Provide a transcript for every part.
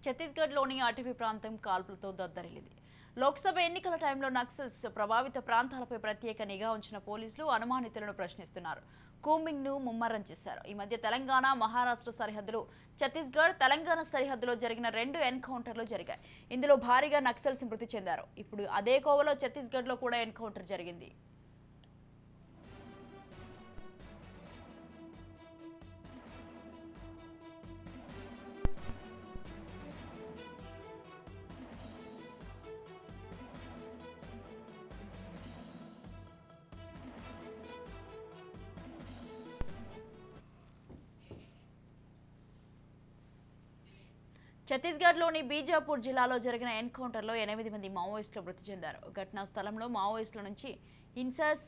ఛత్తీస్గఢ్లోని అటవీ ప్రాంతం కాల్పులతో దద్దరిల్లింది. లోక్సభ ఎన్నికల టైంలో నక్సల్స్ ప్రభావిత ప్రాంతాలపై ప్రత్యేక నిఘా ఉంచిన పోలీసులు అనుమానితులను ప్రశ్నిస్తున్నారు. కూంబింగ్ను ముమ్మరం చేశారు. ఈ మధ్య తెలంగాణ, మహారాష్ట్ర సరిహద్దులు, ఛత్తీస్గఢ్, తెలంగాణ సరిహద్దులో జరిగిన 2 ఎన్కౌంటర్లు జరిగాయి. ఇందులో భారీగా నక్సల్స్ మృతి చెందారు. ఇప్పుడు అదే కోవలో ఛత్తీస్గఢ్లో కూడా ఎన్కౌంటర్ జరిగింది. ఛత్తీస్గఢ్లోని బీజాపూర్ జిల్లాలో జరిగిన ఎన్కౌంటర్లో 8 మంది మావోయిస్టులు మృతి చెందారు. ఘటనా స్థలంలో మావోయిస్టుల నుంచి ఇన్సాస్,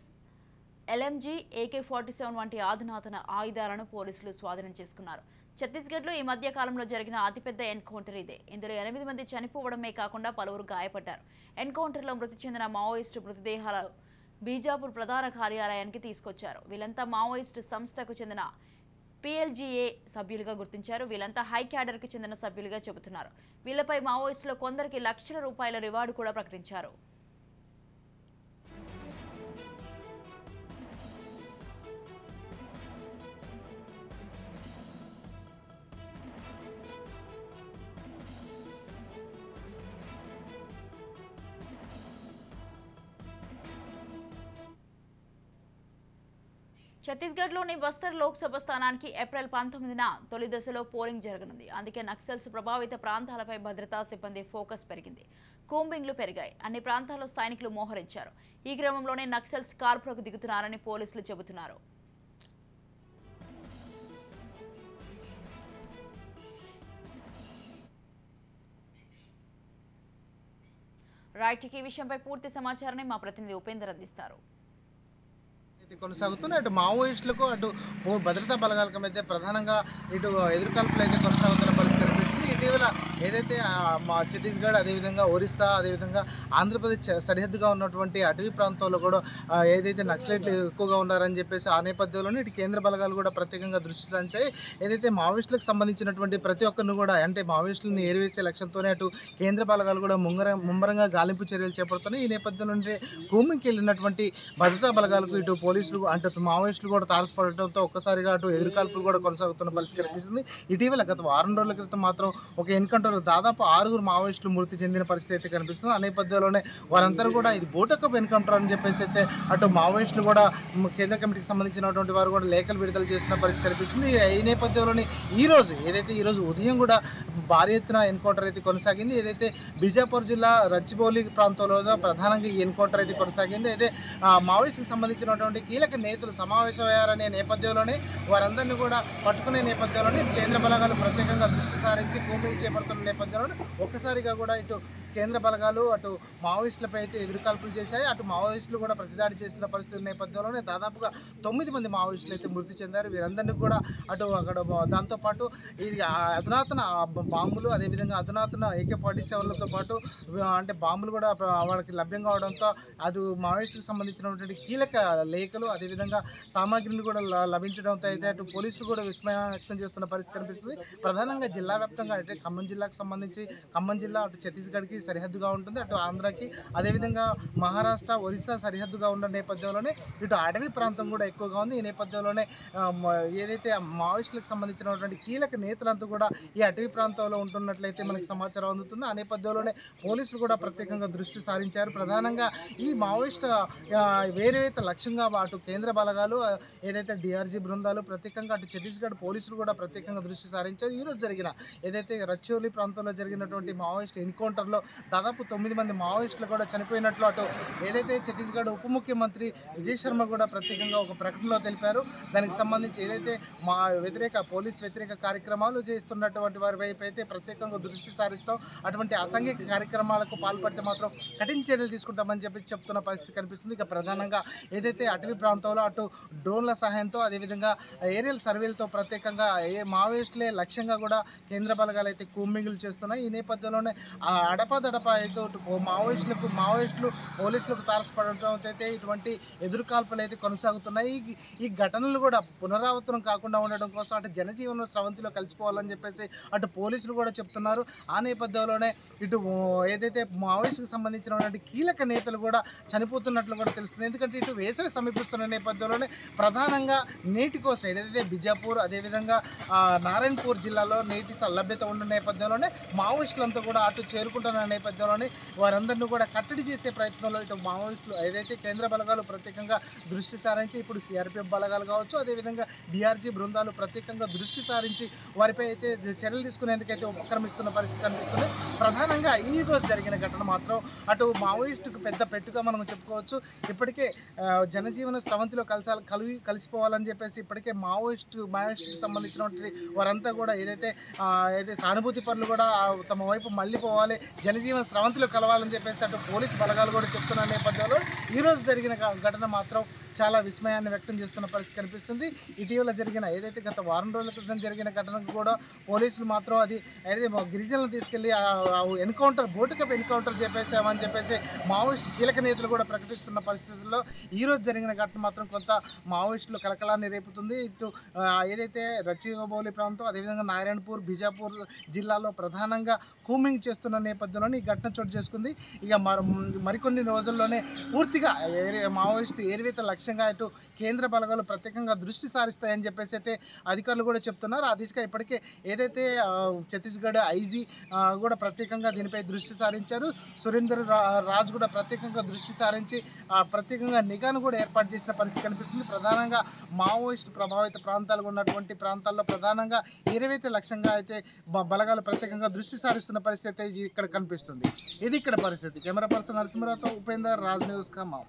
ఎల్ఎంజీ, AK-47 వంటి ఆధునాతన ఆయుధాలను పోలీసులు స్వాధీనం చేసుకున్నారు. ఛత్తీస్గఢ్లో ఈ మధ్య కాలంలో జరిగిన అతిపెద్ద ఎన్కౌంటర్ ఇదే. ఇందులో 8 మంది చనిపోవడమే కాకుండా పలువురు గాయపడ్డారు. ఎన్కౌంటర్లో మృతి చెందిన మావోయిస్టు మృతదేహాలు బీజాపూర్ ప్రధాన కార్యాలయానికి తీసుకొచ్చారు. వీళ్ళంతా మావోయిస్టు సంస్థకు చెందిన PLGA సభ్యులుగా గుర్తించారు. వీళ్ళంతా హై క్యాడర్కు చెందిన సభ్యులుగా చెబుతున్నారు. వీళ్లపై మావోయిస్టులు కొందరికి లక్షల రూపాయల రివార్డు కూడా ప్రకటించారు. ఛత్తీస్గఢ్లోని బస్తర్ లోక్సభ స్థానానికి ఏప్రిల్ 19న తొలి దశలో పోలింగ్ జరగనుంది. అందుకే నక్సల్స్ ప్రభావిత ప్రాంతాలపై భద్రతా సిబ్బంది ఫోకస్ పెరిగింది. కూంబింగ్లు పెరిగాయి. అన్ని ప్రాంతాల్లో సైనికులు మోహరించారు. ఈ క్రమంలోనే నక్సల్స్ కాల్పులకు దిగుతున్నారని పోలీసులు చెబుతున్నారు. రైట్, ఈ విషయంపై పూర్తి సమాచారాన్ని మా ప్రతినిధి ఉపేందర్ అందిస్తారు. కొనసాగుతున్నాయి. అటు మావోయిస్టులకు అటు భద్రతా బలగాలకు మధ్య ప్రధానంగా ఇటు ఎదురుకాల్పులు అయితే కొనసాగుతున్న పరిస్థితి కనిపిస్తుంది. ఇటీవల ఏదైతే మా ఛత్తీస్గఢ్, అదేవిధంగా ఒరిస్సా, అదేవిధంగా ఆంధ్రప్రదేశ్ సరిహద్దుగా ఉన్నటువంటి అటవీ ప్రాంతాల్లో కూడా ఏదైతే నక్సలైట్లు ఎక్కువగా ఉన్నారని చెప్పేసి ఆ నేపథ్యంలోనే ఇటు కేంద్ర బలగాలు కూడా ప్రత్యేకంగా దృష్టి సారించాయి. ఏదైతే మావోయిస్టులకు సంబంధించినటువంటి ప్రతి ఒక్కరిని కూడా అంటే మావోయిస్టులను ఏరివేసే లక్ష్యంతోనే అటు కేంద్ర బలగాలు కూడా ముమ్మరంగా గాలింపు చర్యలు చేపడుతున్నాయి. ఈ నేపథ్యంలో కూంబింగ్కి వెళ్ళినటువంటి భద్రతా బలగాలకు ఇటు పోలీసులు అంటే మావోయిస్టులు కూడా తారసపడటంతో ఒక్కసారిగా అటు ఎదురుకాల్పులు కూడా కొనసాగుతున్న పరిస్థితి కనిపిస్తుంది. ఇటీవల గత వారం రోజుల క్రితం మాత్రం ఒక ఎన్కౌంటర్లో దాదాపు 6 మావోయిస్టులు మృతి చెందిన పరిస్థితి అయితే కనిపిస్తుంది. ఆ నేపథ్యంలోనే వారందరూ కూడా ఇది బూటకపు ఎన్కౌంటర్ అని చెప్పేసి అయితే అటు మావోయిస్టులు కూడా కేంద్ర కమిటీకి సంబంధించినటువంటి వారు కూడా లేఖలు విడుదల చేస్తున్న పరిస్థితి కనిపిస్తుంది. ఈ నేపథ్యంలోనే ఈరోజు ఉదయం కూడా భారీ ఎత్తున ఎన్కౌంటర్ అయితే కొనసాగింది. ఏదైతే బీజాపూర్ జిల్లా రచ్చిబౌలి ప్రాంతంలో ప్రధానంగా ఈ ఎన్కౌంటర్ అయితే కొనసాగింది. అయితే మావోయిస్టుకి సంబంధించినటువంటి కీలక నేతలు సమావేశమయ్యారనే నేపథ్యంలోనే వారందరినీ కూడా పట్టుకునే నేపథ్యంలోనే కేంద్ర బలగాలు ప్రత్యేకంగా దృష్టి సారించి కూంబింగ్ చేపడుతున్న నేపథ్యంలోనే ఒక్కసారిగా కూడా ఇటు కేంద్ర బలగాలు అటు మావోయిస్టులపై అయితే ఎదురుకాల్పులు చేశాయి. అటు మావోయిస్టులు కూడా ప్రతిదాడి చేస్తున్న పరిస్థితి నేపథ్యంలోనే దాదాపుగా 9 మంది మావోయిస్టులు అయితే మృతి చెందారు. వీరందరినీ కూడా అటు అక్కడ దాంతోపాటు ఇది అధునాతన బాంబులు, అదేవిధంగా అధునాతన AK-47లతో పాటు అంటే బాంబులు కూడా వాళ్ళకి లభ్యం కావడంతో అటు మావోయిస్టులకు సంబంధించినటువంటి కీలక లేఖలు, అదేవిధంగా సామాగ్రిని కూడా లభించడంతో అయితే అటు పోలీసులు కూడా విస్మయం వ్యక్తం చేస్తున్న పరిస్థితి కనిపిస్తుంది. ప్రధానంగా జిల్లా వ్యాప్తంగా అంటే ఖమ్మం జిల్లాకు సంబంధించి ఖమ్మం జిల్లా అటు ఛత్తీస్గఢ్కి సరిహద్దుగా ఉంటుంది, అటు ఆంధ్రాకి, అదేవిధంగా మహారాష్ట్ర, ఒరిస్సా సరిహద్దుగా ఉన్న నేపథ్యంలోనే ఇటు అటవీ ప్రాంతం కూడా ఎక్కువగా ఉంది. ఈ నేపథ్యంలోనే ఏదైతే మావోయిస్టులకు సంబంధించినటువంటి కీలక నేతలంతా కూడా ఈ అటవీ ప్రాంతంలో ఉంటున్నట్లయితే మనకి సమాచారం అందుతుంది. ఆ నేపథ్యంలోనే పోలీసులు కూడా ప్రత్యేకంగా దృష్టి సారించారు. ప్రధానంగా ఈ మావోయిస్టు వేరే లక్ష్యంగా అటు కేంద్ర బలగాలు, ఏదైతే DRG బృందాలు ప్రత్యేకంగా అటు ఛత్తీస్గఢ్ పోలీసులు కూడా ప్రత్యేకంగా దృష్టి సారించారు. ఈరోజు జరిగిన ఏదైతే రచ్చోలి ప్రాంతంలో జరిగినటువంటి మావోయిస్ట్ ఎన్కౌంటర్లో దాదాపు 9 మంది మావోయిస్టులు కూడా చనిపోయినట్లు అటు ఏదైతే ఛత్తీస్గఢ్ ఉప ముఖ్యమంత్రి విజయ్ శర్మ కూడా ప్రత్యేకంగా ఒక ప్రకటనలో తెలిపారు. దానికి సంబంధించి ఏదైతే పోలీస్ వ్యతిరేక కార్యక్రమాలు చేస్తున్నటువంటి వారి వైపు అయితే ప్రత్యేకంగా దృష్టి సారిస్తాం, అటువంటి అసాంఘిక కార్యక్రమాలకు పాల్పడితే మాత్రం కఠిన చర్యలు తీసుకుంటామని చెప్తున్న పరిస్థితి కనిపిస్తుంది. ఇక ప్రధానంగా ఏదైతే అటవీ ప్రాంతంలో అటు డ్రోన్ల సహాయంతో, అదేవిధంగా ఏరియల్ సర్వేలతో ప్రత్యేకంగా మావోయిస్టులే లక్ష్యంగా కూడా కేంద్ర బలగాలు అయితే కూంబింగ్లు చేస్తున్నాయి. ఈ నేపథ్యంలోనే అడప అడపాదడప అయితే మావోయిస్టులు పోలీసులకు తారసపడటంతో అయితే ఇటువంటి ఎదురుకాల్పులు అయితే కొనసాగుతున్నాయి. ఈ ఘటనలు కూడా పునరావృతం కాకుండా ఉండడం కోసం అటు జనజీవన స్రవంతిలో కలిసిపోవాలని చెప్పేసి అటు పోలీసులు కూడా చెప్తున్నారు. ఆ నేపథ్యంలోనే ఇటు ఏదైతే మావోయిస్టుకు సంబంధించినటువంటి కీలక నేతలు కూడా చనిపోతున్నట్లు కూడా తెలుస్తుంది. ఎందుకంటే ఇటు వేసవి సమీపిస్తున్న నేపథ్యంలోనే ప్రధానంగా నీటి కోసం ఏదైతే బిజాపూర్ అదేవిధంగా నారాయణపూర్ జిల్లాలో నీటి లభ్యత ఉన్న నేపథ్యంలోనే మావోయిస్టులంతా కూడా అటు చేరుకుంటున్న నేపథ్యంలోనే వారందరినీ కూడా కట్టడి చేసే ప్రయత్నంలో ఇటు మావోయిస్టులు ఏదైతే కేంద్ర బలగాలు ప్రత్యేకంగా దృష్టి సారించి ఇప్పుడు సిఆర్పిఎఫ్ బలగాలు కావచ్చు అదేవిధంగా డిఆర్జీ బృందాలు ప్రత్యేకంగా దృష్టి సారించి వారిపై అయితే చర్యలు తీసుకునేందుకైతే ఉపక్రమిస్తున్న పరిస్థితి కనిపిస్తుంది. ప్రధానంగా ఈ రోజు జరిగిన ఘటన మాత్రం అటు మావోయిస్టుకు పెద్ద పెట్టుగా మనం చెప్పుకోవచ్చు. ఇప్పటికే జనజీవన స్రవంతిలో కలిసిపోవాలని చెప్పేసి ఇప్పటికే మావోయిస్టుకి సంబంధించినటువంటి వారంతా కూడా ఏదైతే సానుభూతి పనులు కూడా తమ వైపు మళ్ళీ పోవాలి, జనజీవన స్రవంతిలో కలవాలని చెప్పేసి అటు పోలీసు బలగాలు కూడా చెప్తున్న నేపథ్యంలో ఈరోజు జరిగిన ఘటన మాత్రం చాలా విస్మయాన్ని వ్యక్తం చేస్తున్న పరిస్థితి కనిపిస్తుంది. ఇటీవల జరిగిన ఏదైతే గత వారం రోజుల క్రితం జరిగిన ఘటనకు కూడా పోలీసులు మాత్రం అది అయితే గిరిజనులను తీసుకెళ్లి బోటుకప్ ఎన్కౌంటర్ చేపేసామని చెప్పేసి మావోయిస్టు కీలక నేతలు కూడా ప్రకటిస్తున్న పరిస్థితుల్లో ఈరోజు జరిగిన ఘటన మాత్రం కొంత మావోయిస్టులు కలకలాన్ని రేపుతుంది. ఇటు ఏదైతే రచ్చిగోబౌలి ప్రాంతం అదేవిధంగా నారాయణపూర్ బిజాపూర్ జిల్లాలో ప్రధానంగా కూమింగ్ చేస్తున్న నేపథ్యంలోనే ఈ ఘటన చోటు చేసుకుంది. ఇక మరికొన్ని రోజుల్లోనే పూర్తిగా మావోయిస్టు ఏరివేత లక్ష్యంగా ఇటు కేంద్ర బలగాలు ప్రత్యేకంగా దృష్టి సారిస్తాయని చెప్పేసి అయితే అధికారులు కూడా చెప్తున్నారు. ఆ దిశగా ఇప్పటికే ఏదైతే ఛత్తీస్గఢ్ ఐజీ కూడా ప్రత్యేకంగా దీనిపై దృష్టి సారించారు. సురేందర్ రాజ్ కూడా ప్రత్యేకంగా దృష్టి సారించి ప్రత్యేకంగా నిఘాను కూడా ఏర్పాటు చేసిన పరిస్థితి కనిపిస్తుంది. ప్రధానంగా మావోయిస్టు ప్రభావిత ప్రాంతాలు ఉన్నటువంటి ప్రాంతాల్లో ప్రధానంగా ఏరివేత లక్ష్యంగా అయితే బలగాలు ప్రత్యేకంగా దృష్టి సారిస్తున్న పరిస్థితి అయితే ఇక్కడ కనిపిస్తుంది. ఇది ఇక్కడ పరిస్థితి. కెమెరా పర్సన్ నరసింహరావుతో ఉపేందర్, రాజ్ న్యూస్ ఖమ్మం.